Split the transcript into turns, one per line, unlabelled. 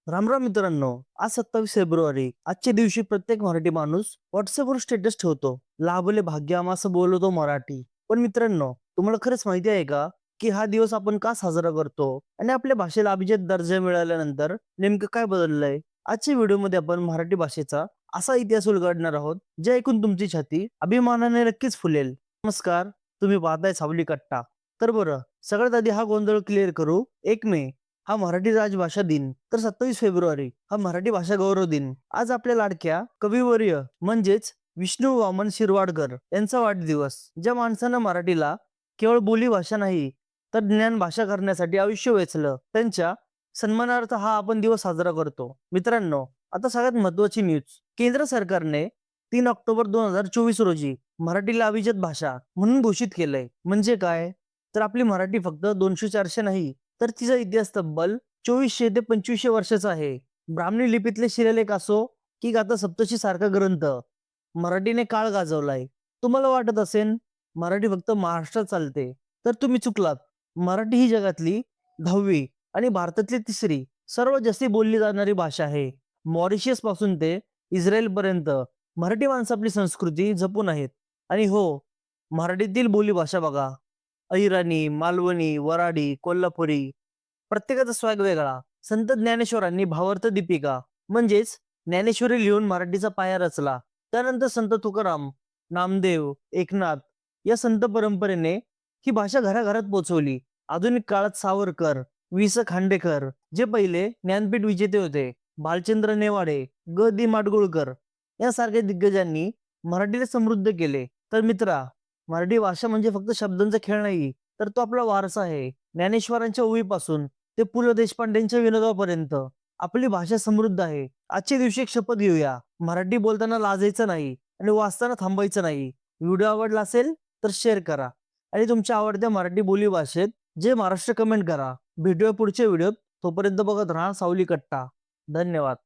राम राम मित्रांनो. आज 27 फेब्रुवारी. आजच्या दिवशी प्रत्येक मराठी माणूस व्हॉट्सअपवर स्टेटस ठेवतो, लाभले भाग्य आम्हा असं बोलतो मराठी. पण मित्रांनो, तुम्हाला खरंच माहिती आहे का की हा दिवस आपण का साजरा करतो आणि आपल्या भाषेला अभिजात दर्जा मिळाल्यानंतर नेमकं काय बदललंय? आजच्या व्हिडिओमध्ये आपण मराठी भाषेचा असा इतिहास उलगडणार आहोत जे ऐकून तुमची छाती अभिमानाने नक्कीच फुलेल. नमस्कार, तुम्ही पाहताय सावली कट्टा. तर बरं, सगळ्यात आधी हा गोंधळ क्लिअर करू. 1 मे हा मराठी राजभाषा दिन, तर 27 फेब्रुवारी हा मराठी भाषा गौरव दिन. आज आपल्या लाडक्या कविवर्य म्हणजेच विष्णू वामन शिरवाडकर यांचा वाढदिवस. ज्या माणसानं मराठीला केवळ बोली भाषा नाही तर ज्ञान भाषा करण्यासाठी आयुष्य वेचलं, त्यांच्या सन्मानार्थ हा आपण दिवस साजरा करतो. मित्रांनो, आता सगळ्यात महत्वाची न्यूज. केंद्र सरकारने 3 ऑक्टोबर 2024 रोजी मराठीला अभिजात भाषा म्हणून घोषित केलंय. म्हणजे काय? तर आपली मराठी फक्त 200-400 नाही, तर तिचा इतिहास तब्बल 2400 ते 2500 वर्षाचा आहे. ब्राह्मणी लिपीतले शिलालेख असो की गाथा सप्तशी सारखा ग्रंथ, मराठीने काळ गाजवलाय. तुम्हाला वाटत असेल मराठी फक्त महाराष्ट्रात चालते, तर तुम्ही चुकलात. मराठी ही जगातली 10वी आणि भारतातली 3री सर्वात जास्ती बोलली जाणारी भाषा आहे. मॉरिशस पासून ते इस्रायल पर्यंत मराठी माणसं आपली संस्कृती जपून आहेत. आणि हो, मराठीतील बोली भाषा बघा. अहिराणी, मालवणी, वराडी, कोल्हापुरी, प्रत्येकाचा स्वॅग वेगळा. संत ज्ञानेश्वरांनी भावार्थ दीपिका म्हणजेच ज्ञानेश्वरी लिहून मराठीचा पाया रचला. त्यानंतर संत तुकाराम, नामदेव, एकनाथ या संत परंपरेने ही भाषा घराघरात पोहोचवली. आधुनिक काळात सावरकर, वि. स. खांडेकर जे पहिले ज्ञानपीठ विजेते होते, भालचंद्र नेवाडे, ग. दि. माडगुळकर यासारख्या दिग्गजांनी मराठीला समृद्ध केले. तर मित्रा, मराठी भाषा म्हणजे फक्त शब्दांचा खेळ नाही, तर तो आपला वारसा आहे. ज्ञानेश्वरांच्या ओवीपासून ते पु. ल. देशपांडेंच्या विनोदापर्यंत आपली भाषा समृद्ध आहे. आजच्या दिवशी एक शपथ घेऊया, मराठी बोलताना लाजायचं नाही आणि वाचताना थांबायचं नाही. व्हिडिओ आवडला असेल तर शेअर करा आणि तुमच्या आवडत्या मराठी बोली भाषेत जे महाराष्ट्र कमेंट करा. भेटूया पुढच्या व्हिडिओत. तोपर्यंत बघत राहा सावली कट्टा. धन्यवाद.